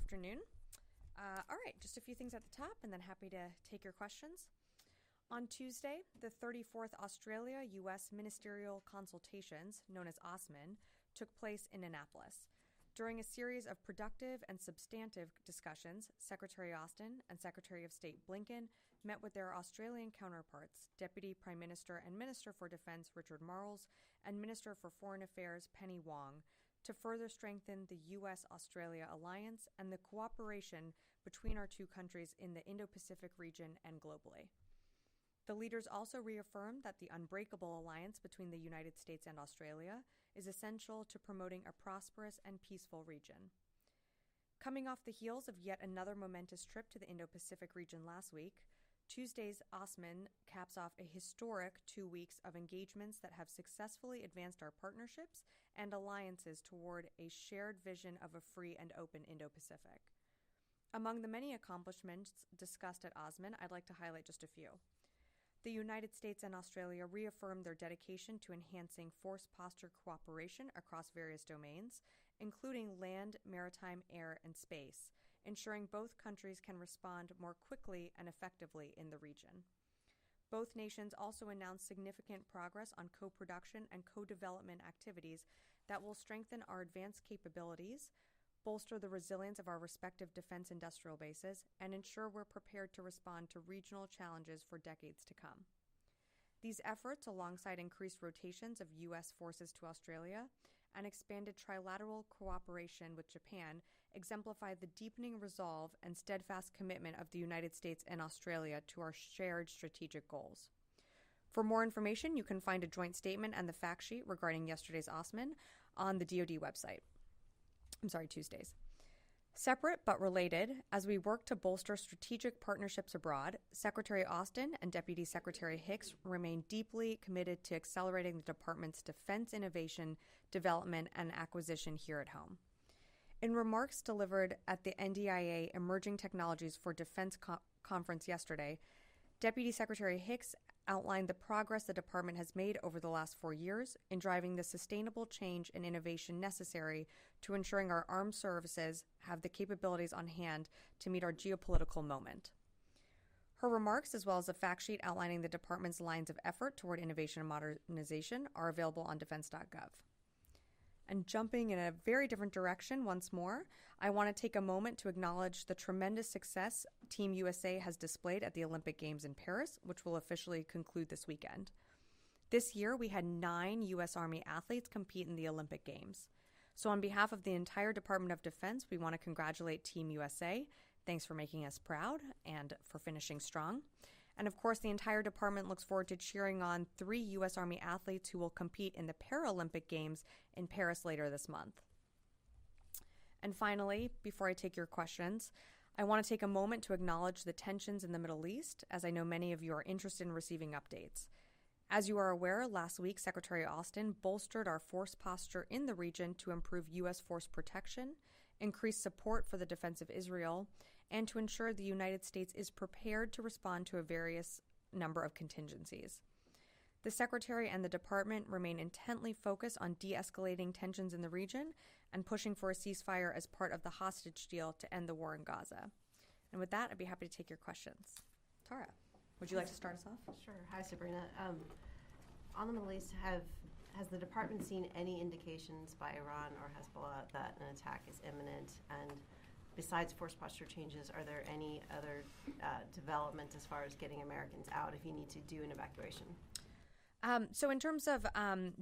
afternoon. All right, just a few things at the top and then happy to take your questions. On Tuesday, the 34th Australia-U.S. Ministerial Consultations, known as OSMIN, took place in Annapolis. During a series of productive and substantive discussions, Secretary Austin and Secretary of State Blinken met with their Australian counterparts, Deputy Prime Minister and Minister for Defence Richard Marles and Minister for Foreign Affairs Penny Wong, to further strengthen the U.S.-Australia alliance and the cooperation between our two countries in the Indo-Pacific region and globally. The leaders also reaffirmed that the unbreakable alliance between the United States and Australia is essential to promoting a prosperous and peaceful region. Coming off the heels of yet another momentous trip to the Indo-Pacific region last week, Tuesday's OSMIN caps off a historic 2 weeks of engagements that have successfully advanced our partnerships and alliances toward a shared vision of a free and open Indo-Pacific. Among the many accomplishments discussed at OSMIN, I'd like to highlight just a few. The United States and Australia reaffirmed their dedication to enhancing force posture cooperation across various domains, including land, maritime, air, and space, ensuring both countries can respond more quickly and effectively in the region. Both nations also announced significant progress on co-production and co-development activities that will strengthen our advanced capabilities, bolster the resilience of our respective defense industrial bases, and ensure we're prepared to respond to regional challenges for decades to come. These efforts, alongside increased rotations of U.S. forces to Australia and expanded trilateral cooperation with Japan, exemplify the deepening resolve and steadfast commitment of the United States and Australia to our shared strategic goals. For more information, you can find a joint statement and the fact sheet regarding yesterday's OSMIN on the DoD website. Tuesdays. Separate but related, as we work to bolster strategic partnerships abroad, Secretary Austin and Deputy Secretary Hicks remain deeply committed to accelerating the department's defense innovation, development, and acquisition here at home. In remarks delivered at the NDIA Emerging Technologies for Defense conference yesterday, Deputy Secretary Hicks outlined the progress the department has made over the last 4 years in driving the sustainable change and innovation necessary to ensuring our armed services have the capabilities on hand to meet our geopolitical moment. Her remarks, as well as a fact sheet outlining the department's lines of effort toward innovation and modernization, are available on defense.gov. And jumping in a very different direction once more, I want to take a moment to acknowledge the tremendous success Team USA has displayed at the Olympic Games in Paris, which will officially conclude this weekend. This year, we had 9 U.S. Army athletes compete in the Olympic Games. So on behalf of the entire Department of Defense, we want to congratulate Team USA. Thanks for making us proud and for finishing strong. And of course, the entire department looks forward to cheering on 3 U.S. Army athletes who will compete in the Paralympic Games in Paris later this month. And finally, before I take your questions, I want to take a moment to acknowledge the tensions in the Middle East, as I know many of you are interested in receiving updates. As you are aware, last week, Secretary Austin bolstered our force posture in the region to improve U.S. force protection, increase support for the defense of Israel, and to ensure the United States is prepared to respond to a various number of contingencies. The Secretary and the Department remain intently focused on de-escalating tensions in the region and pushing for a ceasefire as part of the hostage deal to end the war in Gaza. And with that, I'd be happy to take your questions. Tara, would you like to start us off? Sure. Hi, Sabrina. On the Middle East, has the department seen any indications by Iran or Hezbollah that an attack is imminent? And besides force posture changes, are there any other development as far as getting Americans out if you need to do an evacuation? So in terms of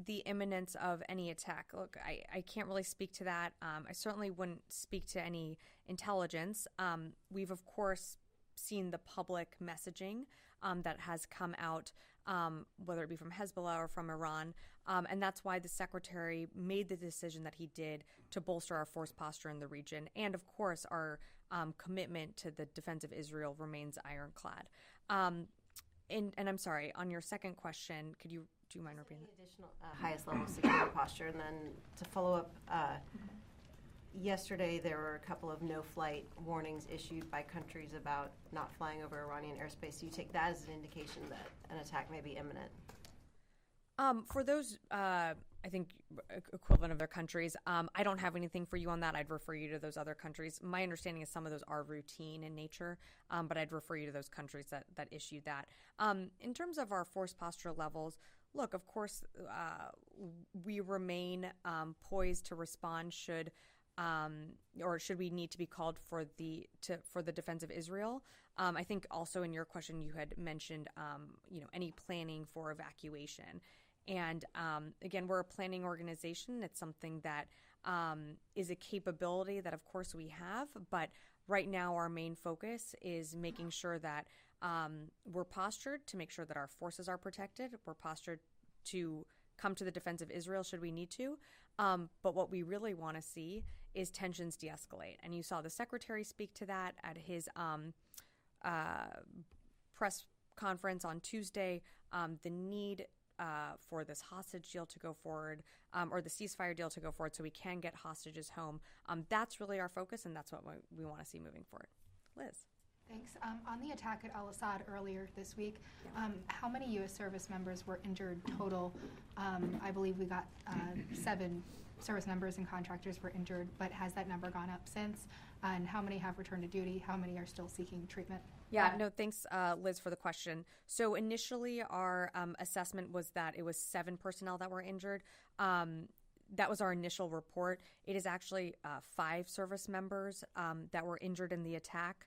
the imminence of any attack, look, I can't really speak to that. I certainly wouldn't speak to any intelligence. We've, of course, seen the public messaging that has come out, whether it be from Hezbollah or from Iran, and that's why the Secretary made the decision that he did to bolster our force posture in the region. And, of course, our commitment to the defense of Israel remains ironclad. And I'm sorry, on your second question, do you mind repeating that? Additional highest level security posture, and then to follow up, yesterday there were a couple of no-flight warnings issued by countries about not flying over Iranian airspace. Do you take that as an indication that an attack may be imminent? For those, I think, equivalent of their countries, I don't have anything for you on that. I'd refer you to those other countries. My understanding is some of those are routine in nature, but I'd refer you to those countries that issued that. In terms of our force posture levels, look, of course, we remain poised to respond should we need to be called for the defense of Israel. I think also in your question you had mentioned any planning for evacuation. And again, we're a planning organization. It's something that is a capability that, of course, we have. But right now, our main focus is making sure that we're postured to make sure that our forces are protected. We're postured to come to the defense of Israel should we need to. But what we really want to see is tensions de-escalate. And you saw the secretary speak to that at his press conference on Tuesday. The need for this hostage deal to go forward, or the ceasefire deal to go forward so we can get hostages home. That's really our focus, and that's what we want to see moving forward. Liz. Thanks. On the attack at al-Assad earlier this week, how many U.S. service members were injured total? I believe we got 7 service members and contractors were injured, but has that number gone up since? And how many have returned to duty? How many are still seeking treatment? Yeah, no, thanks, Liz, for the question. So initially, our assessment was that it was 7 personnel that were injured. That was our initial report. It is actually 5 service members that were injured in the attack.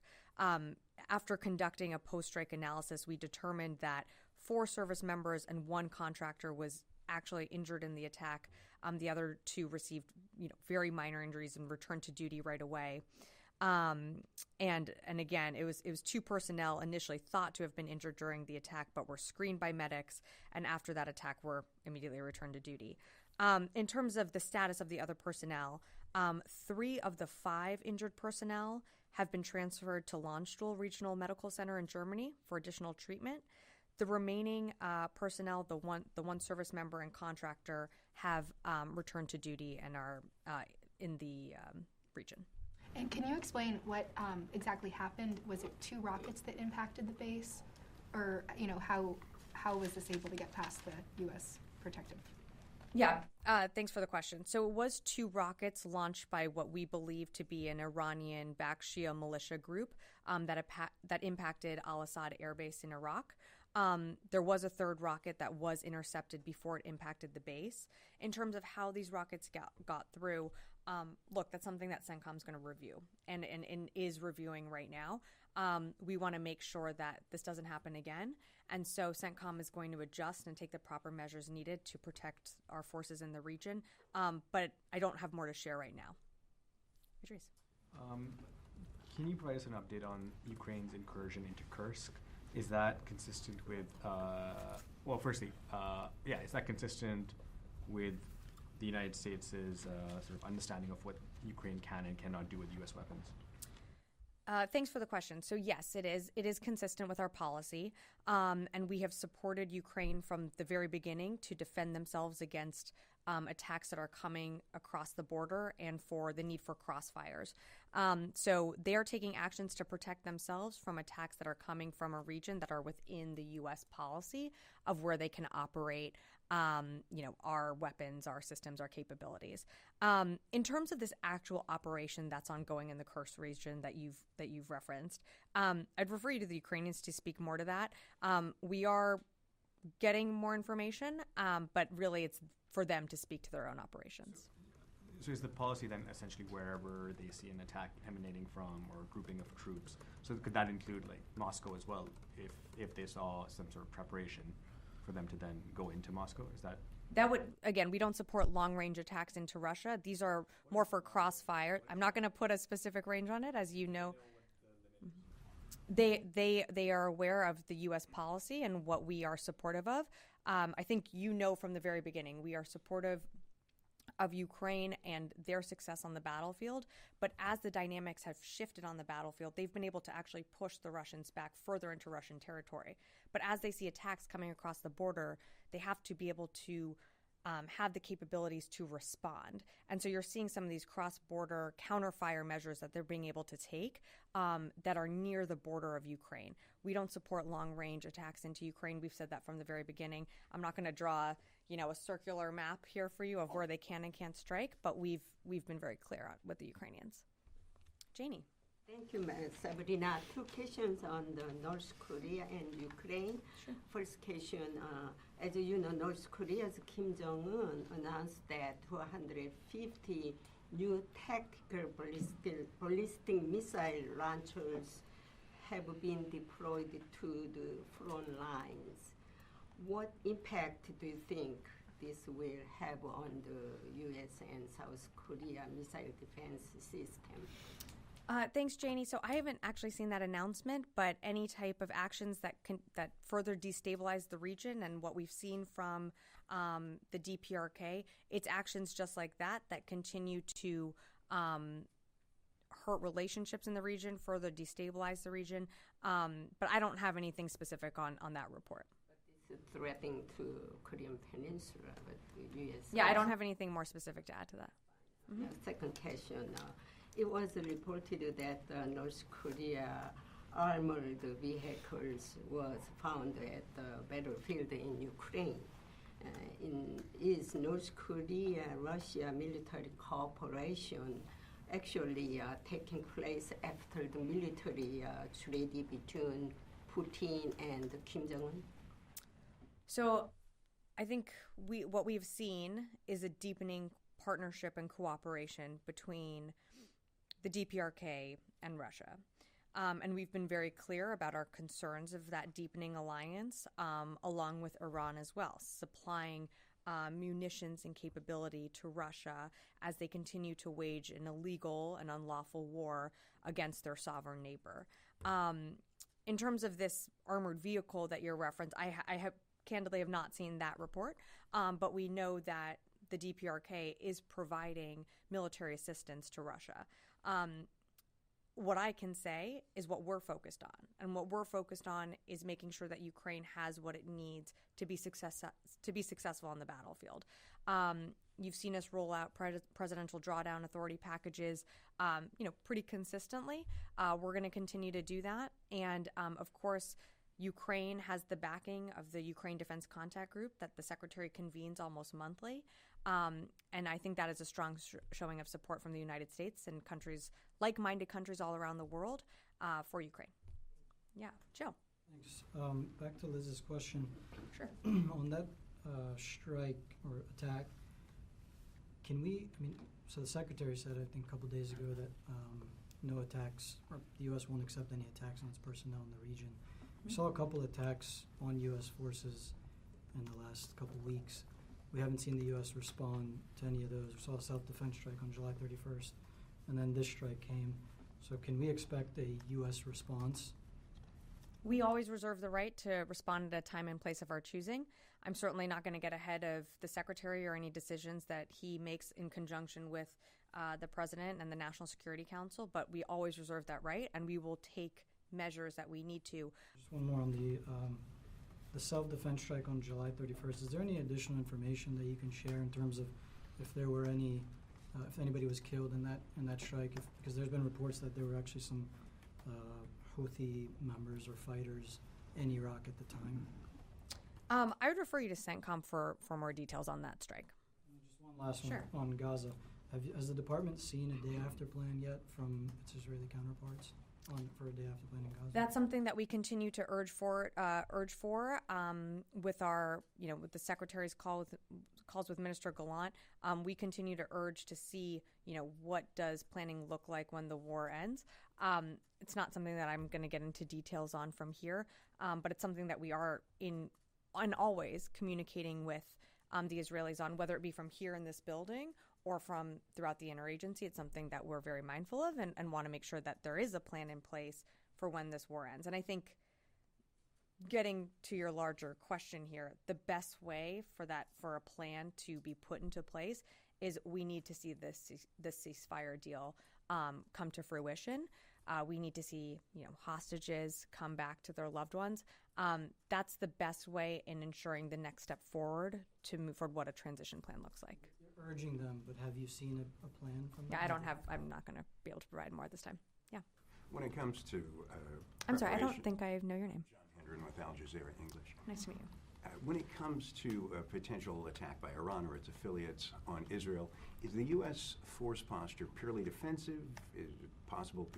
After conducting a post-strike analysis, we determined that 4 service members and 1 contractor was actually injured in the attack. The other 2 received, very minor injuries and returned to duty right away. And again, it was 2 personnel initially thought to have been injured during the attack, but were screened by medics, and after that attack were immediately returned to duty. In terms of the status of the other personnel, 3 of the 5 injured personnel have been transferred to Landstuhl Regional Medical Center in Germany for additional treatment. The remaining personnel, the one service member and contractor, have returned to duty and are in the region. And can you explain what exactly happened? Was it 2 rockets that impacted the base, or how was this able to get past the U.S. protective? Yeah, thanks for the question. So it was 2 rockets launched by what we believe to be an Iranian-backed Shia militia group that impacted al-Assad Air Base in Iraq. There was a 3rd rocket that was intercepted before it impacted the base. In terms of how these rockets got through, look, that's something that CENTCOM is going to review and is reviewing right now. We want to make sure that this doesn't happen again. And so CENTCOM is going to adjust and take the proper measures needed to protect our forces in the region. But I don't have more to share right now. Idris. Can you provide us an update on Ukraine's incursion into Kursk? Is that consistent with, is that consistent with the United States' sort of understanding of what Ukraine can and cannot do with U.S. weapons? Thanks for the question. So yes, it is. It is consistent with our policy, and we have supported Ukraine from the very beginning to defend themselves against attacks that are coming across the border and for the need for crossfires. So they are taking actions to protect themselves from attacks that are coming from a region that are within the U.S. policy of where they can operate our weapons, our systems, our capabilities. In terms of this actual operation that's ongoing in the Kursk region that you've referenced, I'd refer you to the Ukrainians to speak more to that. We are getting more information, but really it's for them to speak to their own operations. So is the policy then essentially wherever they see an attack emanating from or a grouping of troops? So could that include like Moscow as well, if they saw some sort of preparation for them to then go into Moscow? Is that would, again, we don't support long-range attacks into Russia. These are more for crossfire. I'm not going to put a specific range on it, as you know. They are aware of the U.S. policy and what we are supportive of. I think from the very beginning, we are supportive of Ukraine and their success on the battlefield. But as the dynamics have shifted on the battlefield, they've been able to actually push the Russians back further into Russian territory. But as they see attacks coming across the border, they have to be able to have the capabilities to respond. And so you're seeing some of these cross-border counterfire measures that they're being able to take that are near the border of Ukraine. We don't support long-range attacks into Ukraine. We've said that from the very beginning. I'm not going to draw, a circular map here for you of where they can and can't strike, but we've been very clear with the Ukrainians. Janie. Thank you, Ms. Sabrina. Two questions on the North Korea and Ukraine. Sure. First question, as you know, North Korea's Kim Jong-un announced that 250 new tactical ballistic missile launchers have been deployed to the front lines. What impact do you think this will have on the U.S. and South Korea missile defense system? Thanks, Janie. So I haven't actually seen that announcement, but any type of actions that further destabilize the region and what we've seen from the DPRK, it's actions just like that continue to hurt relationships in the region, further destabilize the region. But I don't have anything specific on that report. But it's threatening to Korean Peninsula, but the U.S. Yeah, I don't have anything more specific to add to that. Mm-hmm. Second question. It was reported that North Korea armored vehicles was found at the battlefield in Ukraine. Is North Korea-Russia military cooperation actually taking place after the military treaty between Putin and Kim Jong-un? So I think what we've seen is a deepening partnership and cooperation between the DPRK and Russia. And we've been very clear about our concerns of that deepening alliance, along with Iran as well, supplying munitions and capability to Russia as they continue to wage an illegal and unlawful war against their sovereign neighbor. In terms of this armored vehicle that you're referenced, I have candidly have not seen that report, but we know that the DPRK is providing military assistance to Russia. What I can say is what we're focused on. And what we're focused on is making sure that Ukraine has what it needs to be successful on the battlefield. You've seen us roll out presidential drawdown authority packages, pretty consistently. We're going to continue to do that. And of course, Ukraine has the backing of the Ukraine Defense Contact Group that the Secretary convenes almost monthly. And I think that is a strong showing of support from the United States and countries, like-minded countries all around the world, for Ukraine. Yeah, Joe. Thanks. Back to Liz's question. Sure. On that strike or attack, so the Secretary said, I think a couple days ago, that no attacks, or the U.S. won't accept any attacks on its personnel in the region. We saw a couple attacks on U.S. forces in the last couple weeks. We haven't seen the U.S. respond to any of those. We saw a self-defense strike on July 31st, and then this strike came. So can we expect a U.S. response? We always reserve the right to respond at a time and place of our choosing. I'm certainly not going to get ahead of the Secretary or any decisions that he makes in conjunction with the President and the National Security Council, but we always reserve that right, and we will take measures that we need to. Just one more on the self-defense strike on July 31st. Is there any additional information that you can share in terms of if there were any, if anybody was killed in that strike? Because there's been reports that there were actually some Houthi members or fighters in Iraq at the time. I would refer you to CENTCOM for more details on that strike. Just one last Sure. one on Gaza. Has the department seen a day after plan yet from its Israeli counterparts for a day after plan in Gaza? That's something that we continue to urge for with our, with the Secretary's calls with Minister Gallant. We continue to urge to see, what does planning look like when the war ends. It's not something that I'm going to get into details on from here, but it's something that we are and always communicating with the Israelis on, whether it be from here in this building or from throughout the interagency. It's something that we're very mindful of and want to make sure that there is a plan in place for when this war ends. And I think, getting to your larger question here, the best way for a plan to be put into place is we need to see this ceasefire deal come to fruition. we need to see, hostages come back to their loved ones. That's the best way in ensuring the next step forward to move forward what a transition plan looks like. You're urging them, but have you seen a plan from them? Yeah, I'm not going to be able to provide more this time. Yeah. When it comes to I'm sorry, I don't preparation- think I know your name. John Hendren with Al Jazeera English. Nice to meet you. When it comes to a potential attack by Iran or its affiliates on Israel, is the U.S. force posture purely defensive? Is it possible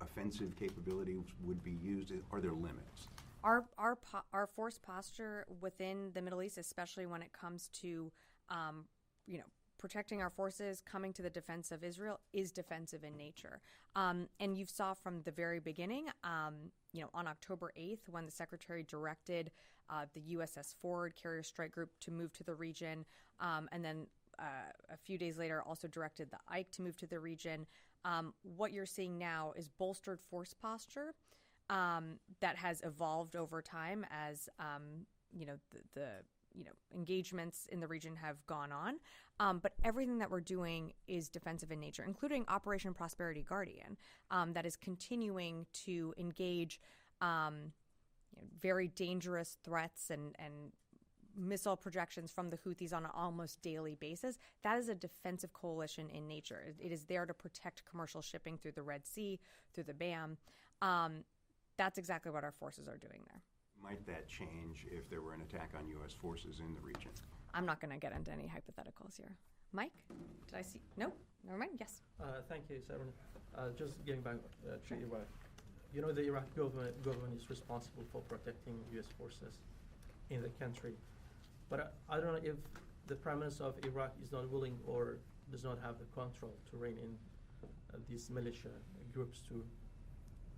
offensive capabilities would be used? Are there limits? Our force posture within the Middle East, especially when it comes to, protecting our forces, coming to the defense of Israel, is defensive in nature. And you saw from the very beginning, on October 8th, when the Secretary directed the USS Ford Carrier Strike Group to move to the region, and then a few days later also directed the Ike to move to the region. What you're seeing now is bolstered force posture that has evolved over time as the engagements in the region have gone on. But everything that we're doing is defensive in nature, including Operation Prosperity Guardian, that is continuing to engage very dangerous threats and missile projections from the Houthis on an almost daily basis. That is a defensive coalition in nature. It is there to protect commercial shipping through the Red Sea, through the BAM. That's exactly what our forces are doing there. Might that change if there were an attack on U.S. forces in the region? I'm not going to get into any hypotheticals here. Mike, did I see? No? Never mind. Yes. Thank you, Sabrina. Just getting back to Iraq. The Iraqi government is responsible for protecting U.S. forces in the country. But I don't know if the Prime Minister of Iraq is not willing or does not have the control to rein in these militia groups to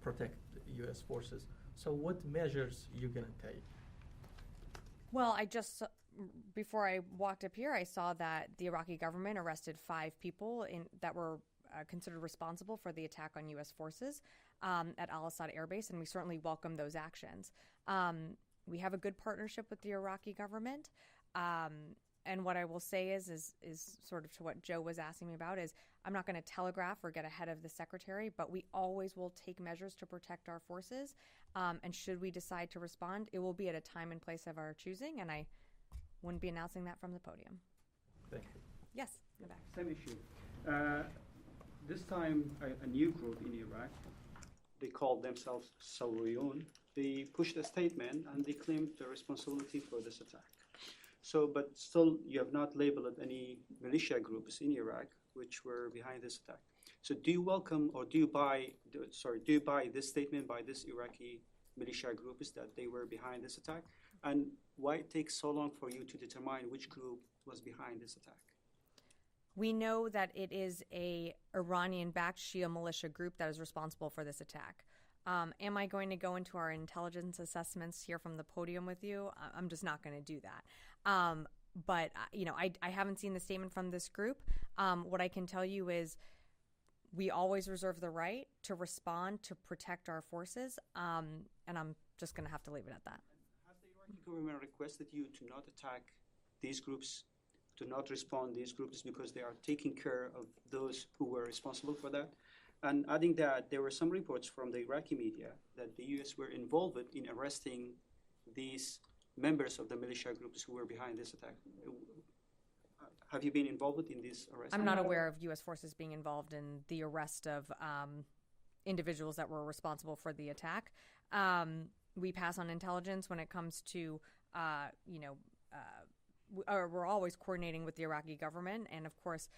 protect U.S. forces. So what measures are you going to take? Well, before I walked up here, I saw that the Iraqi government arrested 5 people that were considered responsible for the attack on U.S. forces at Al-Assad Air Base, and we certainly welcome those actions. We have a good partnership with the Iraqi government. And what I will say is sort of to what Joe was asking me about is I'm not going to telegraph or get ahead of the secretary, but we always will take measures to protect our forces. And should we decide to respond, it will be at a time and place of our choosing, and I wouldn't be announcing that from the podium. Thank you. Yes, in the back. Same issue. This time, a new group in Iraq, they called themselves Sauriyun. They pushed a statement and they claimed the responsibility for this attack. But still, you have not labeled any militia groups in Iraq which were behind this attack. So, do you welcome or do you buy this statement by this Iraqi militia groups that they were behind this attack? And why it takes so long for you to determine which group was behind this attack? We know that it is a Iranian-backed Shia militia group that is responsible for this attack. Am I going to go into our intelligence assessments here from the podium with you? I'm just not going to do that. But I haven't seen the statement from this group. What I can tell you is we always reserve the right to respond to protect our forces, and I'm just going to have to leave it at that. Has the Iraqi government requested you to not attack these groups, to not respond to these groups because they are taking care of those who were responsible for that? And adding that, there were some reports from the Iraqi media that the U.S. were involved in arresting these members of the militia groups who were behind this attack. Have you been involved in these arrests? I'm not aware of U.S. forces being involved in the arrest of individuals that were responsible for the attack. We pass on intelligence when it comes to, we're always coordinating with the Iraqi government, and of course,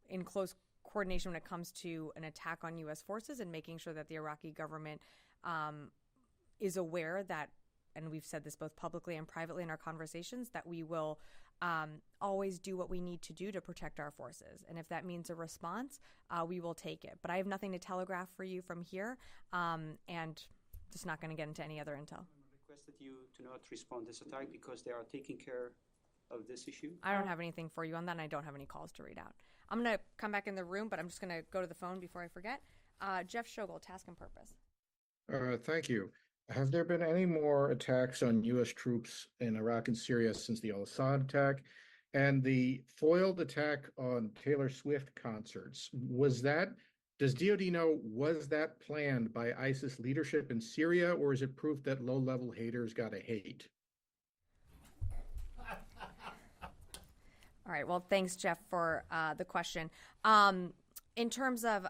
in close coordination when it comes to an attack on U.S. forces and making sure that the Iraqi government is aware that, and we've said this both publicly and privately in our conversations, that we will always do what we need to do to protect our forces. And if that means a response, we will take it. But I have nothing to telegraph for you from here, and just not going to get into any other intel. I requested you to not respond to this attack because they are taking care of this issue? I don't have anything for you on that, and I don't have any calls to read out. I'm going to come back in the room, but I'm just going to go to the phone before I forget. Jeff Shogel, Task and Purpose. Thank you. Have there been any more attacks on U.S. troops in Iraq and Syria since the al-Assad attack? And the foiled attack on Taylor Swift concerts, was that Does DoD know, was that planned by ISIS leadership in Syria, or is it proof that low-level haters gotta hate? All right. Well, thanks, Jeff, for the question. In terms of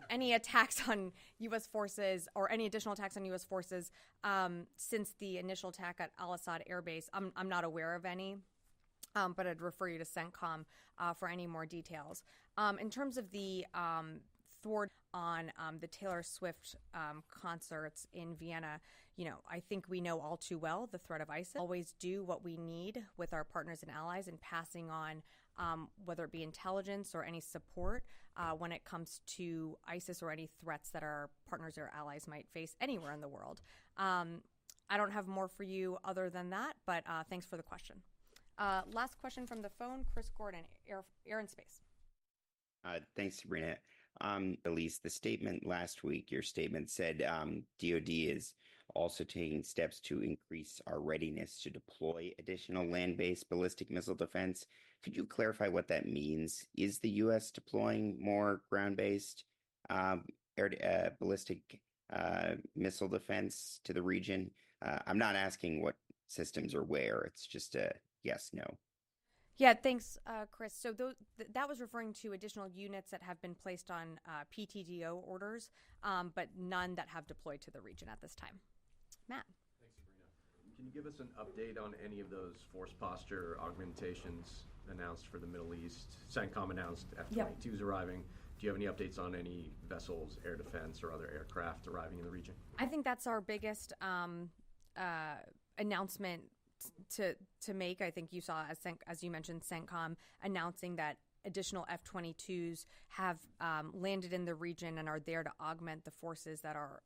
any attacks on U.S. forces or any additional attacks on U.S. forces since the initial attack at Al-Assad Air Base, I'm not aware of any. But I'd refer you to CENTCOM for any more details. In terms of the thwart on the Taylor Swift concerts in Vienna, I think we know all too well the threat of ISIS. Always do what we need with our partners and allies in passing on whether it be intelligence or any support when it comes to ISIS or any threats that our partners or allies might face anywhere in the world. I don't have more for you other than that, but thanks for the question. Last question from the phone, Chris Gordon, Air and Space. Thanks, Sabrina. At least the statement last week, your statement said DoD is also taking steps to increase our readiness to deploy additional land-based ballistic missile defense. Could you clarify what that means? Is the U.S. deploying more ground-based ballistic missile defense to the region? I'm not asking what systems or where. It's just a yes, no. Yeah, thanks, Chris. So that was referring to additional units that have been placed on PTDO orders, but none that have deployed to the region at this time. Matt. Thanks, Sabrina. Can you give us an update on any of those force posture augmentations announced for the Middle East? CENTCOM announced F-22s arriving. Do you have any updates on any vessels, air defense, or other aircraft arriving in the region? I think that's our biggest announcement to make. I think you saw, as you mentioned, CENTCOM announcing that additional F-22s have landed in the region and are there to augment the forces that are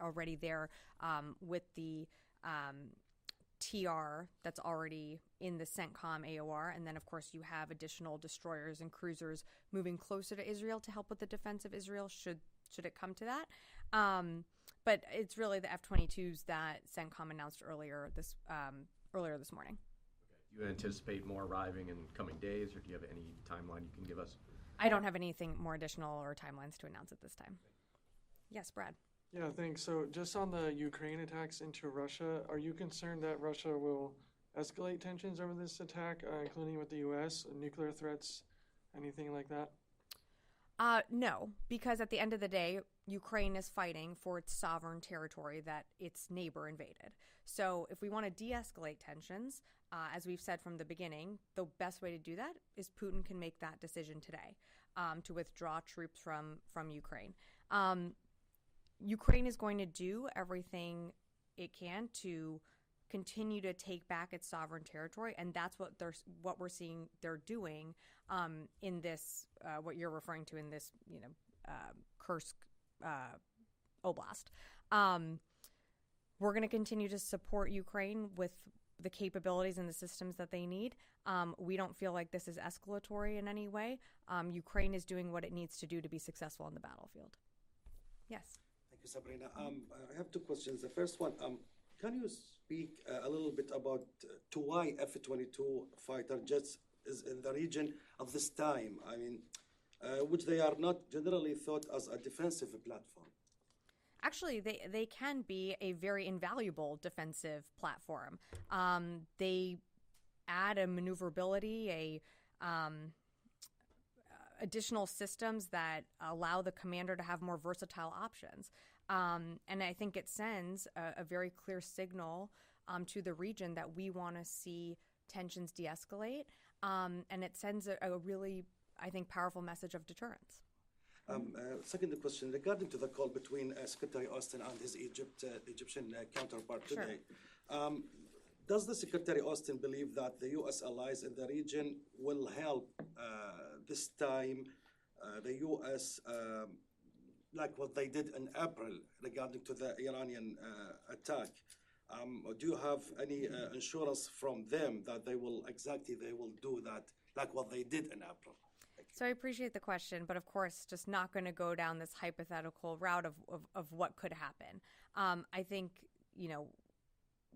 already there with the TR that's already in the CENTCOM AOR. And then, of course, you have additional destroyers and cruisers moving closer to Israel to help with the defense of Israel should it come to that. But it's really the F-22s that CENTCOM announced earlier this morning. Okay. Do you anticipate more arriving in coming days, or do you have any timeline you can give us? I don't have anything more additional or timelines to announce at this time. Yes, Brad. Yeah, thanks. So just on the Ukraine attacks into Russia, are you concerned that Russia will escalate tensions over this attack, including with the U.S., nuclear threats, anything like that? No, because at the end of the day, Ukraine is fighting for its sovereign territory that its neighbor invaded. So if we want to de-escalate tensions, as we've said from the beginning, the best way to do that is Putin can make that decision today to withdraw troops from Ukraine. Ukraine is going to do everything it can to continue to take back its sovereign territory, and that's what we're seeing they're doing in this what you're referring to in this Kursk Oblast. We're going to continue to support Ukraine with the capabilities and the systems that they need. We don't feel like this is escalatory in any way. Ukraine is doing what it needs to do to be successful on the battlefield. Yes. Thank you, Sabrina. I have two questions. The first one, can you speak a little bit about to why F-22 fighter jets is in the region at this time? I mean, which they are not generally thought as a defensive platform. Actually, they can be a very invaluable defensive platform. They add a maneuverability, additional systems that allow the commander to have more versatile options. And I think it sends a very clear signal to the region that we want to see tensions de-escalate. And it sends a really, I think, powerful message of deterrence. Second question, regarding to the call between Secretary Austin and his Egyptian counterpart today, does the Secretary Austin believe that the U.S. allies in the region will help this time the U.S. Like what they did in April regarding to the Iranian attack? Do you have any assurance from them that they will do that like what they did in April? So I appreciate the question, but of course, just not going to go down this hypothetical route of what could happen. I think,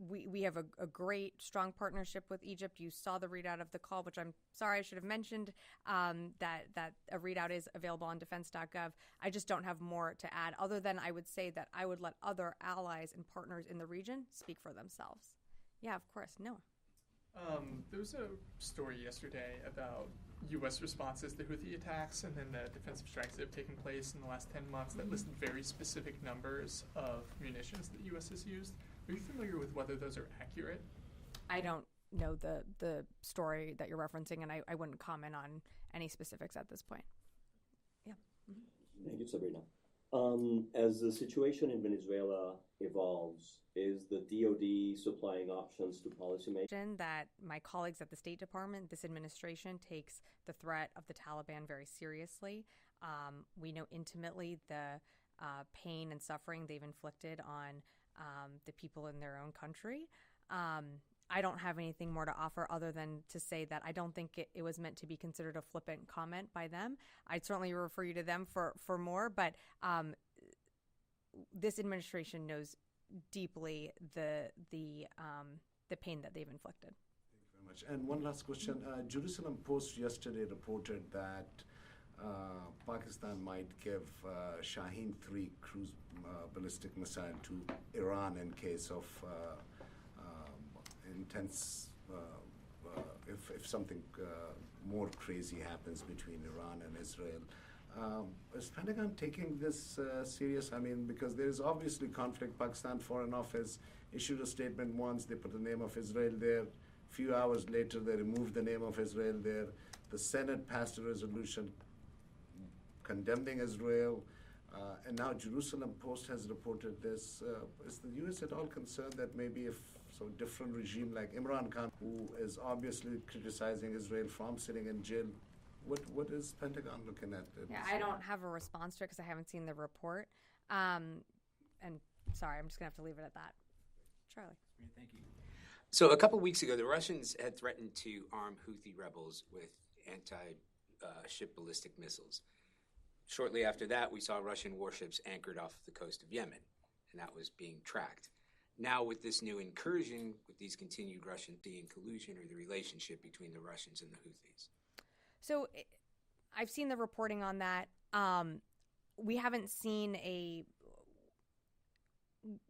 we have a great, strong partnership with Egypt. You saw the readout of the call, which I'm sorry I should have mentioned, that a readout is available on defense.gov. I just don't have more to add other than I would say that I would let other allies and partners in the region speak for themselves. Yeah, of course. Noah. There was a story yesterday about U.S. responses to Houthi attacks and then the defensive strikes that have taken place in the last 10 months that listed very specific numbers of munitions that the U.S. has used. Are you familiar with whether those are accurate? I don't know the story that you're referencing, and I wouldn't comment on any specifics at this point. Yeah. Mm-hmm. Thank you, Sabrina. As the situation in Venezuela evolves, is the DoD supplying options to policymakers? That my colleagues at the State Department, this administration, takes the threat of the Taliban very seriously. We know intimately the pain and suffering they've inflicted on the people in their own country. I don't have anything more to offer other than to say that I don't think it was meant to be considered a flippant comment by them. I'd certainly refer you to them for more, but this administration knows deeply the pain that they've inflicted. Thank you very much. And one last question. Jerusalem Post yesterday reported that Pakistan might give Shaheen 3 cruise ballistic missile to Iran in case of intense, if something more crazy happens between Iran and Israel. Is Pentagon taking this serious? I mean, because there is obviously conflict. Pakistan Foreign Office issued a statement once, they put the name of Israel there. A few hours later, they removed the name of Israel there. The Senate passed a resolution condemning Israel. And now Jerusalem Post has reported this. Is the U.S. at all concerned that maybe if so different regime like Imran Khan, who is obviously criticizing Israel from sitting in jail, what is Pentagon looking at? Yeah, I don't have a response to it because I haven't seen the report. And sorry, I'm just going to have to leave it at that. Charlie. Thank you. So a couple weeks ago, the Russians had threatened to arm Houthi rebels with anti-ship ballistic missiles. Shortly after that, we saw Russian warships anchored off the coast of Yemen, and that was being tracked. Now, with this new incursion, with these continued Russian collusion or the relationship between the Russians and the Houthis. So I've seen the reporting on that. We haven't seen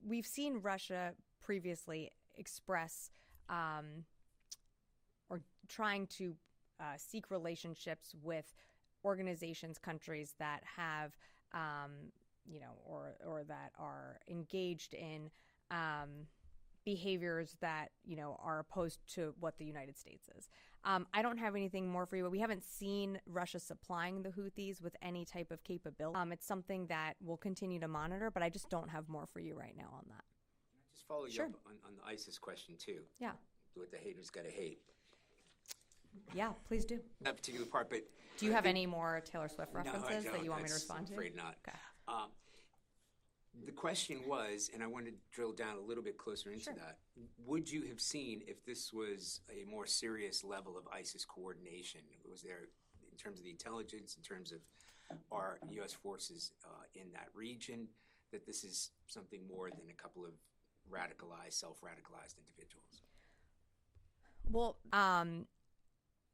we've seen Russia previously express or trying to seek relationships with organizations, countries that have, or that are engaged in behaviors that, are opposed to what the United States is. I don't have anything more for you, but we haven't seen Russia supplying the Houthis with any type of capability. It's something that we'll continue to monitor, but I just don't have more for you right now on that. Just follow you up on the ISIS question, too. Yeah. What the haters got to hate. Yeah, please do. That particular part, but... Do you have any more Taylor Swift references that you want me to respond to? I'm afraid not. Okay. The question was, and I wanted to drill down a little bit closer into that, would you have seen if this was a more serious level of ISIS coordination? Was there, in terms of the intelligence, in terms of our U.S. forces in that region, that this is something more than a couple of radicalized, self-radicalized individuals? Well,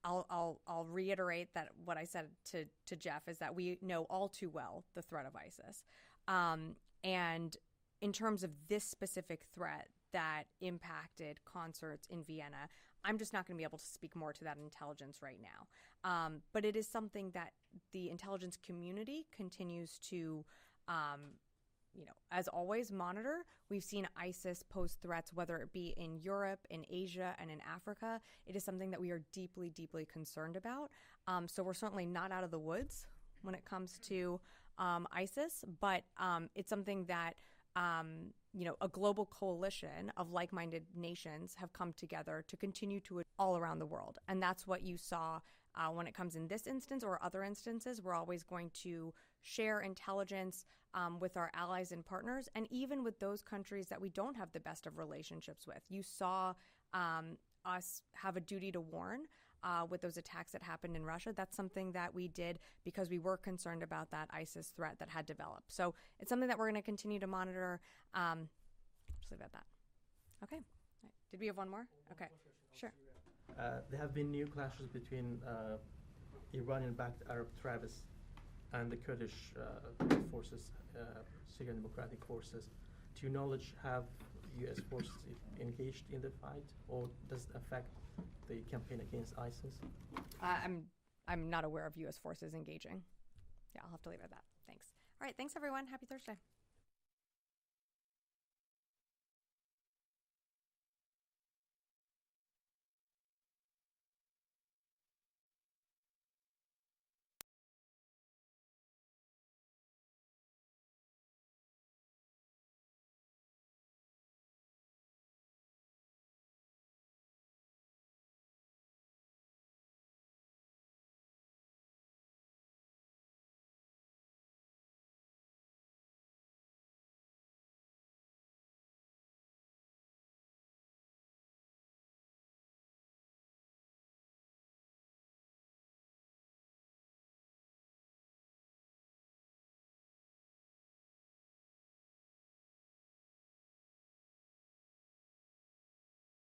I'll reiterate that what I said to Jeff is that we know all too well the threat of ISIS. And in terms of this specific threat that impacted concerts in Vienna, I'm just not going to be able to speak more to that intelligence right now. But it is something that the intelligence community continues to, as always, monitor. We've seen ISIS pose threats, whether it be in Europe, in Asia, and in Africa. It is something that we are deeply, deeply concerned about. So we're certainly not out of the woods when it comes to ISIS, but it's something that, a global coalition of like-minded nations have come together to continue to all around the world. And that's what you saw when it comes in this instance or other instances. We're always going to share intelligence with our allies and partners, and even with those countries that we don't have the best of relationships with. You saw us have a duty to warn with those attacks that happened in Russia. That's something that we did because we were concerned about that ISIS threat that had developed. So it's something that we're going to continue to monitor. Just leave it at that. Okay. Right. Did we have one more? Okay, sure. There have been new clashes between Iranian-backed Arab tribes and the Kurdish forces, Syrian Democratic Forces. To your knowledge, have U.S. forces engaged in the fight, or does it affect the campaign against ISIS? I'm not aware of U.S. forces engaging. Yeah, I'll have to leave it at that. Thanks. All right, thanks everyone. Happy Thursday.